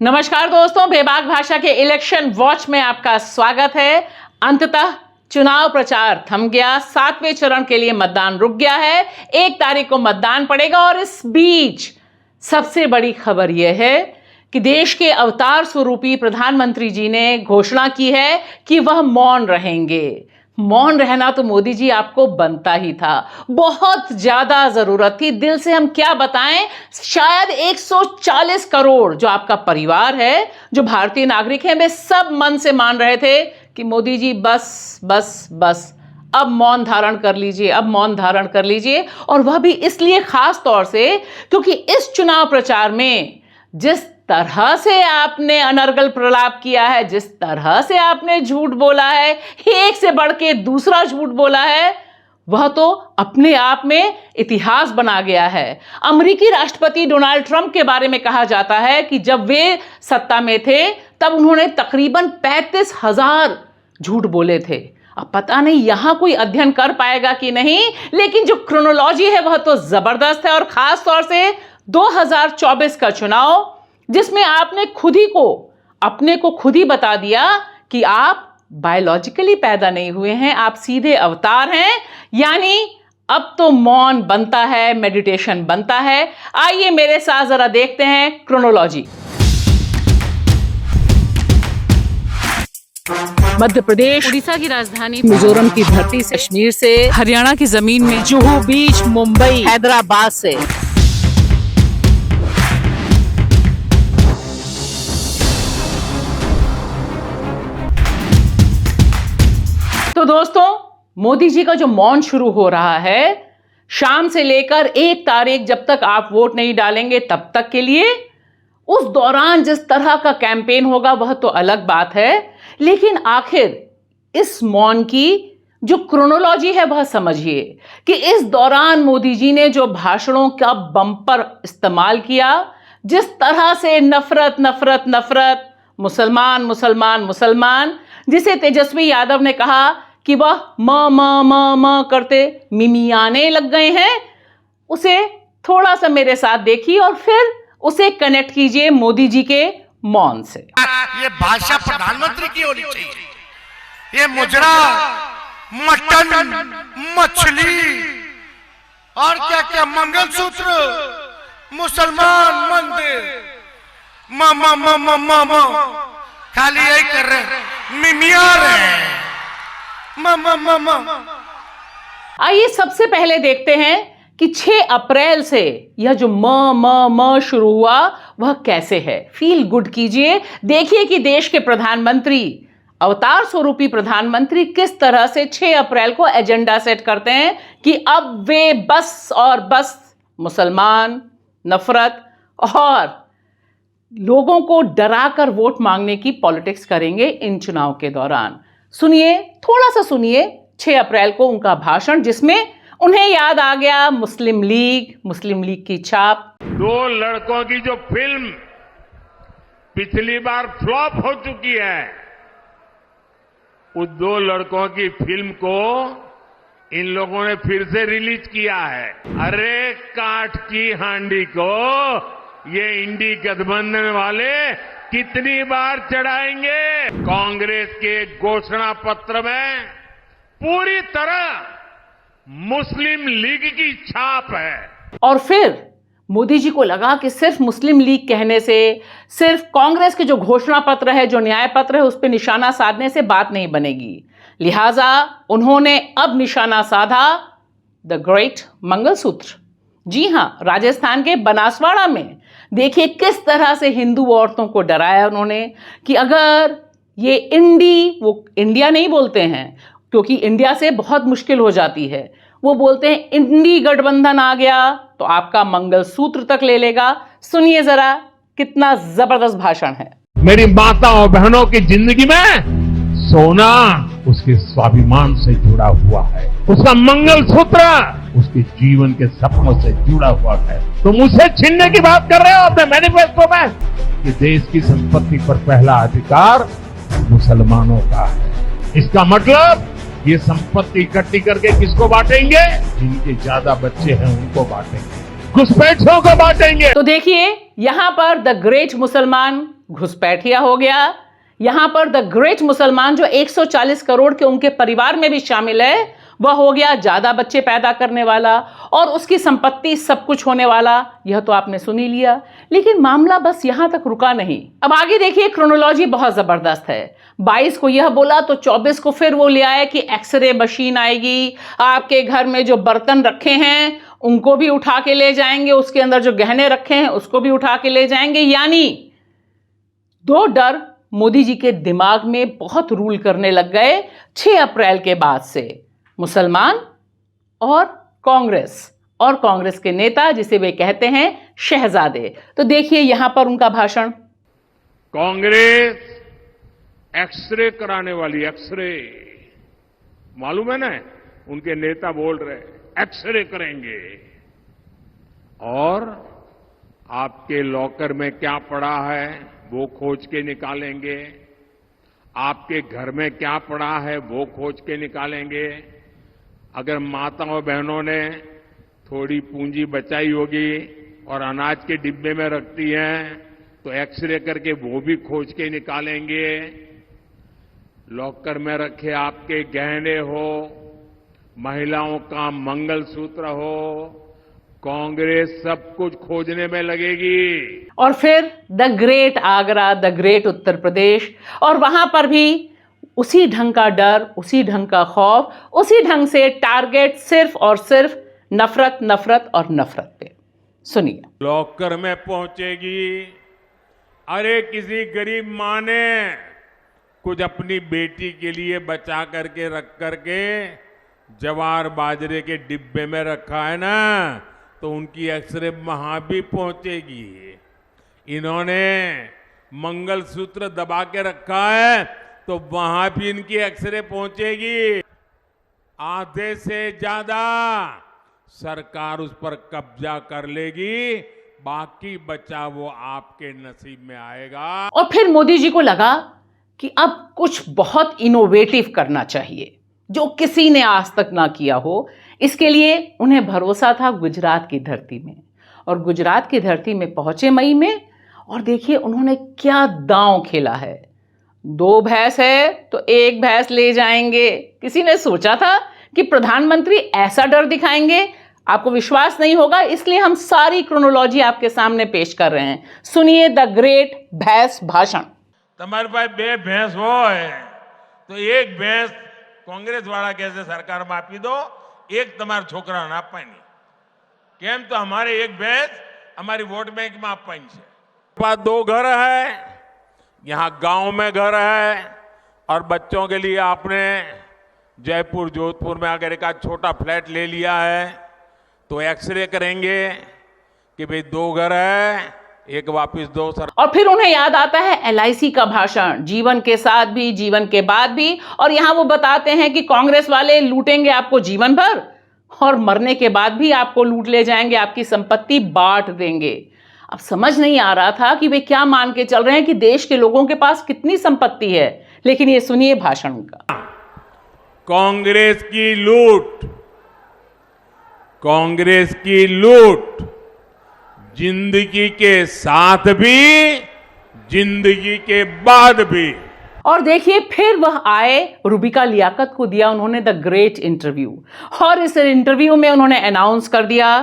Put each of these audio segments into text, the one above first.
नमस्कार दोस्तों, बेबाक भाषा के इलेक्शन वॉच में आपका स्वागत है। अंततः चुनाव प्रचार थम गया, 7वें चरण के लिए मतदान रुक गया है। 1 तारीख को मतदान पड़ेगा और इस बीच सबसे बड़ी खबर यह है कि देश के अवतार स्वरूपी प्रधानमंत्री जी ने घोषणा की है कि वह मौन रहेंगे। मौन रहना तो मोदी जी आपको बनता ही था, बहुत ज्यादा जरूरत थी। दिल से हम क्या बताएं, शायद 140 करोड़ जो आपका परिवार है, जो भारतीय नागरिक हैं, वे सब मन से मान रहे थे कि मोदी जी बस बस बस अब मौन धारण कर लीजिए, अब मौन धारण कर लीजिए। और वह भी इसलिए खास तौर से क्योंकि इस चुनाव प्रचार में जिस तरह से आपने अनर्गल प्रलाप किया है, जिस तरह से आपने झूठ बोला है, एक से बढ़ के दूसरा झूठ बोला है, वह तो अपने आप में इतिहास बना गया है। अमेरिकी राष्ट्रपति डोनाल्ड ट्रंप के बारे में कहा जाता है कि जब वे सत्ता में थे तब उन्होंने तकरीबन 35,000 झूठ बोले थे। अब पता नहीं यहां कोई अध्ययन कर पाएगा कि नहीं, लेकिन जो क्रोनोलॉजी है वह तो जबरदस्त है। और खास तौर से 2024 का चुनाव, जिसमें आपने अपने को खुद ही बता दिया कि आप बायोलॉजिकली पैदा नहीं हुए हैं, आप सीधे अवतार हैं। यानी अब तो मौन बनता है, मेडिटेशन बनता है। आइए मेरे साथ जरा देखते हैं क्रोनोलॉजी। मध्य प्रदेश, उड़ीसा की राजधानी, मिजोरम की धरती से, कश्मीर से, हरियाणा की जमीन में, जुहू बीच, मुंबई, हैदराबाद से। तो दोस्तों, मोदी जी का जो मौन शुरू हो रहा है, शाम से लेकर 1 तारीख जब तक आप वोट नहीं डालेंगे तब तक के लिए, उस दौरान जिस तरह का कैंपेन होगा वह तो अलग बात है। लेकिन आखिर इस मौन की जो क्रोनोलॉजी है वह समझिए कि इस दौरान मोदी जी ने जो भाषणों का बम्पर इस्तेमाल किया, जिस तरह से नफरत नफरत नफरत, मुसलमान मुसलमान मुसलमान, जिसे तेजस्वी यादव ने कहा कि वह म करते मिमियाने लग गए हैं, उसे थोड़ा सा मेरे साथ देखिए और फिर उसे कनेक्ट कीजिए मोदी जी के मौन से। ये भाषा प्रधानमंत्री की होनी चाहिए। ये मुजरा, मटन, मछली और क्या क्या, मंगलसूत्र, मुसलमान मंदिर, म खाली यही कर रहे, मिमिया रहे। आइए सबसे पहले देखते हैं कि 6 अप्रैल से यह जो म शुरू हुआ वह कैसे है। फील गुड कीजिए, देखिए कि देश के प्रधानमंत्री, अवतार स्वरूपी प्रधानमंत्री किस तरह से 6 अप्रैल को एजेंडा सेट करते हैं कि अब वे बस और बस मुसलमान, नफरत और लोगों को डराकर वोट मांगने की पॉलिटिक्स करेंगे इन चुनाव के दौरान। सुनिए, थोड़ा सा सुनिए 6 अप्रैल को उनका भाषण, जिसमें उन्हें याद आ गया मुस्लिम लीग की छाप। 2 लड़कों की जो फिल्म पिछली बार फ्लॉप हो चुकी है, उस 2 लड़कों की फिल्म को इन लोगों ने फिर से रिलीज किया है। अरे काठ की हांडी को ये इंडी गठबंधन वाले कितनी बार चढ़ाएंगे। कांग्रेस के घोषणा पत्र में पूरी तरह मुस्लिम लीग की छाप है। और फिर मोदी जी को लगा कि सिर्फ मुस्लिम लीग कहने से, सिर्फ कांग्रेस के जो घोषणा पत्र है, जो न्याय पत्र है, उस पर निशाना साधने से बात नहीं बनेगी। लिहाजा उन्होंने अब निशाना साधा द ग्रेट मंगलसूत्र। जी हां, राजस्थान के बनासवाड़ा में देखिए किस तरह से हिंदू औरतों को डराया उन्होंने कि अगर ये वो इंडिया नहीं बोलते हैं क्योंकि इंडिया से बहुत मुश्किल हो जाती है, वो बोलते हैं इंडी गठबंधन आ गया तो आपका मंगलसूत्र तक ले लेगा। सुनिए जरा, कितना जबरदस्त भाषण है। मेरी माता और बहनों की जिंदगी में सोना उसके स्वाभिमान से जुड़ा हुआ है, उसका मंगलसूत्र उसके जीवन के सपनों से जुड़ा हुआ है। तुम उसे छीनने की बात कर रहे हो अपने मैनिफेस्टो में कि देश की संपत्ति पर पहला अधिकार मुसलमानों का है। इसका मतलब ये संपत्ति इकट्ठी करके किसको बांटेंगे? जिनके ज्यादा बच्चे हैं उनको बांटेंगे, घुसपैठियों को बांटेंगे। तो देखिए यहां पर द ग्रेट मुसलमान घुसपैठिया हो गया। यहां पर द ग्रेट मुसलमान जो 140 करोड़ के उनके परिवार में भी शामिल है, वह हो गया ज्यादा बच्चे पैदा करने वाला और उसकी संपत्ति सब कुछ होने वाला। यह तो आपने सुन ही लिया, लेकिन मामला बस यहां तक रुका नहीं। अब आगे देखिए, क्रोनोलॉजी बहुत जबरदस्त है। 22 को यह बोला तो 24 को फिर वो ले आए कि एक्सरे मशीन आएगी, आपके घर में जो बर्तन रखे हैं उनको भी उठा के ले जाएंगे, उसके अंदर जो गहने रखे हैं उसको भी उठा के ले जाएंगे। यानी दो डर मोदी जी के दिमाग में बहुत रूल करने लग गए 6 अप्रैल के बाद से, मुसलमान और कांग्रेस के नेता जिसे वे कहते हैं शहजादे। तो देखिए यहां पर उनका भाषण। कांग्रेस एक्सरे कराने वाली, एक्सरे मालूम है ना, उनके नेता बोल रहे एक्सरे करेंगे और आपके लॉकर में क्या पड़ा है वो खोज के निकालेंगे, आपके घर में क्या पड़ा है वो खोज के निकालेंगे। अगर माताओं बहनों ने थोड़ी पूंजी बचाई होगी और अनाज के डिब्बे में रखती हैं तो एक्सरे करके वो भी खोज के निकालेंगे। लॉकर में रखे आपके गहने हो, महिलाओं का मंगलसूत्र हो, कांग्रेस सब कुछ खोजने में लगेगी। और फिर the great Agra, the great Uttar Pradesh, और वहां पर भी उसी ढंग का डर, उसी ढंग का खौफ, उसी ढंग से टारगेट सिर्फ और सिर्फ नफरत, नफरत और नफरत पे। सुनिए। लॉकर में पहुंचेगी। अरे किसी गरीब मां ने कुछ अपनी बेटी के लिए बचा करके रख करके जवार बाजरे के डिब्बे में रखा है ना, तो उनकी एक्सरे वहां भी पहुंचेगी। इन्होंने मंगलसूत्र दबा के रखा है तो वहां भी इनकी एक्सरे पहुंचेगी। आधे से ज्यादा सरकार उस पर कब्जा कर लेगी, बाकी बचा वो आपके नसीब में आएगा। और फिर मोदी जी को लगा कि अब कुछ बहुत इनोवेटिव करना चाहिए जो किसी ने आज तक ना किया हो। इसके लिए उन्हें भरोसा था गुजरात की धरती में, और गुजरात की धरती में पहुंचे मई में, और देखिए उन्होंने क्या दांव खेला है। 2 भैंस है तो 1 भैंस ले जाएंगे। किसी ने सोचा था कि प्रधानमंत्री ऐसा डर दिखाएंगे? आपको विश्वास नहीं होगा, इसलिए हम सारी क्रोनोलॉजी आपके सामने पेश कर रहे हैं। सुनिए द ग्रेट भैंस भाषण। તમારી પાસે 2 ભેંસ હોય તો 1 ભેંસ કોંગ્રેસ વાળા કહે છે સરકારમાં આપી દો, 1 તમારા છોકરાને આપવાની। કેમ? તો અમારે 1 ભેંસ हमारी वोट बैंक में આપવાની છે। पास 2 घर है, यहाँ गांव में घर है, और बच्चों के लिए आपने जयपुर जोधपुर में अगर एक छोटा फ्लैट ले लिया है तो एक्सरे करेंगे कि भाई 2 घर है, 1 वापिस दो सर। और फिर उन्हें याद आता है LIC का भाषण, जीवन के साथ भी जीवन के बाद भी। और यहां वो बताते हैं कि कांग्रेस वाले लूटेंगे आपको जीवन भर और मरने के बाद भी आपको लूट ले जाएंगे, आपकी संपत्ति बांट देंगे। अब समझ नहीं आ रहा था कि वे क्या मान के चल रहे हैं कि देश के लोगों के पास कितनी संपत्ति है। लेकिन ये सुनिए भाषण उनका। कांग्रेस की लूट, कांग्रेस की लूट जिंदगी के साथ भी, जिंदगी के बाद भी। और देखिए फिर वह आए, रूबिका लियाकत को दिया उन्होंने द ग्रेट इंटरव्यू, और इस इंटरव्यू में उन्होंने अनाउंस कर दिया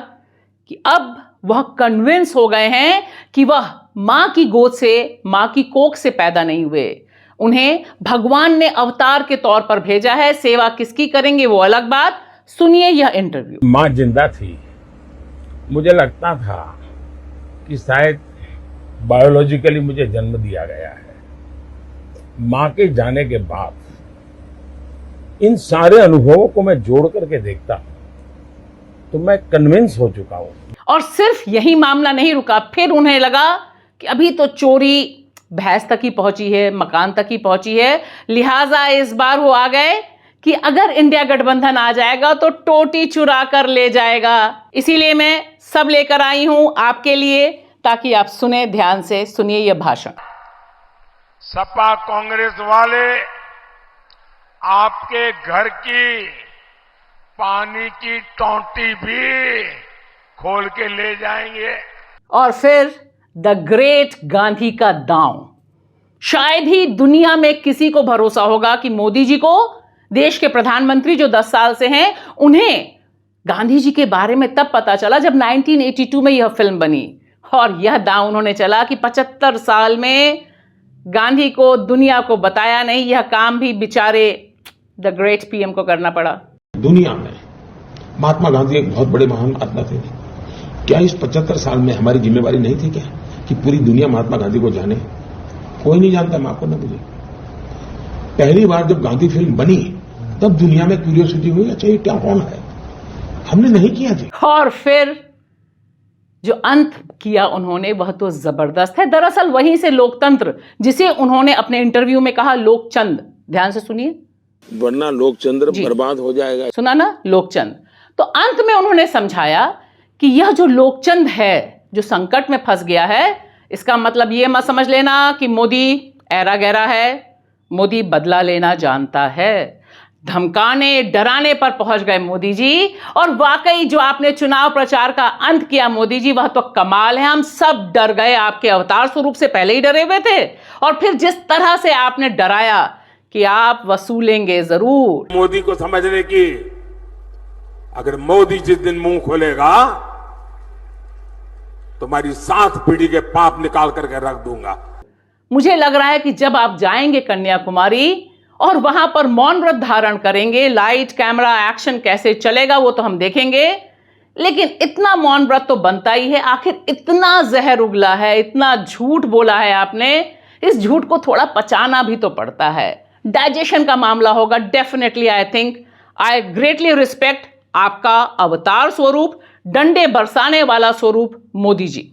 कि अब वह कन्विंस हो गए हैं कि वह मां की गोद से, मां की कोख से पैदा नहीं हुए। उन्हें भगवान ने अवतार के तौर पर भेजा है। सेवा किसकी करेंगे वो अलग बात। सुनिए यह इंटरव्यू। मां जिंदा थी, मुझे लगता था कि शायद बायोलॉजिकली मुझे जन्म दिया गया है। मां के जाने के बाद इन सारे अनुभवों को मैं जोड़ करके देखता हूं तो मैं कन्विंस हो चुका हूं। और सिर्फ यही मामला नहीं रुका, फिर उन्हें लगा कि अभी तो चोरी भैंस तक ही पहुंची है, मकान तक ही पहुंची है, लिहाजा इस बार वो आ गए कि अगर इंडिया गठबंधन आ जाएगा तो टोटी चुरा कर ले जाएगा। इसीलिए मैं सब लेकर आई हूं आपके लिए, ताकि आप सुने ध्यान से। सुनिए यह भाषण। सपा कांग्रेस वाले आपके घर की पानी की टोंटी भी खोल के ले जाएंगे। और फिर द ग्रेट गांधी का दांव। शायद ही दुनिया में किसी को भरोसा होगा कि मोदी जी को, देश के प्रधानमंत्री जो 10 साल से हैं, उन्हें गांधी जी के बारे में तब पता चला जब 1982 में यह फिल्म बनी। और यह दांव उन्होंने चला कि 75 साल में गांधी को दुनिया को बताया नहीं। यह काम भी बेचारे द ग्रेट पीएम को करना पड़ा। दुनिया में महात्मा गांधी एक बहुत बड़े महान आत्मा थे। क्या इस 75 साल में हमारी जिम्मेवारी नहीं थी क्या कि पूरी दुनिया महात्मा गांधी को जाने? कोई नहीं जानता, मैं आपको न मुझे। पहली बार जब गांधी फिल्म बनी तब दुनिया में क्यूरियोसिटी हुई, अच्छा ये क्या कौन है? हमने नहीं किया जी। और फिर जो अंत किया उन्होंने वह तो जबरदस्त है। दरअसल वहीं से लोकतंत्र, जिसे उन्होंने अपने इंटरव्यू में कहा लोकचंद, ध्यान से सुनिए, वरना लोकचंद्र बर्बाद हो जाएगा। सुना ना, लोकचंद। तो अंत में उन्होंने समझाया कि यह जो लोकचंद है जो संकट में फंस गया है, इसका मतलब यह मत समझ लेना कि मोदी ऐरा गहरा है। मोदी बदला लेना जानता है। धमकाने डराने पर पहुंच गए मोदी जी। और वाकई जो आपने चुनाव प्रचार का अंत किया मोदी जी, वह तो कमाल है। हम सब डर गए, आपके अवतार स्वरूप से पहले ही डरे हुए थे, और फिर जिस तरह से आपने डराया कि आप वसूलेंगे जरूर। मोदी को समझने की, अगर मोदी जिस दिन मुंह खोलेगा तुम्हारी 7 पीढ़ी के पाप निकाल करके रख दूंगा। मुझे लग रहा है कि जब आप जाएंगे कन्याकुमारी और वहां पर मौन व्रत धारण करेंगे, लाइट कैमरा एक्शन कैसे चलेगा वो तो हम देखेंगे, लेकिन इतना मौन व्रत तो बनता ही है। आखिर इतना जहर उगला है, इतना झूठ बोला है आपने, इस झूठ को थोड़ा पचाना भी तो पड़ता है। डाइजेशन का मामला होगा। डेफिनेटली आई ग्रेटली रिस्पेक्ट आपका अवतार स्वरूप, डंडे बरसाने वाला स्वरूप मोदी जी।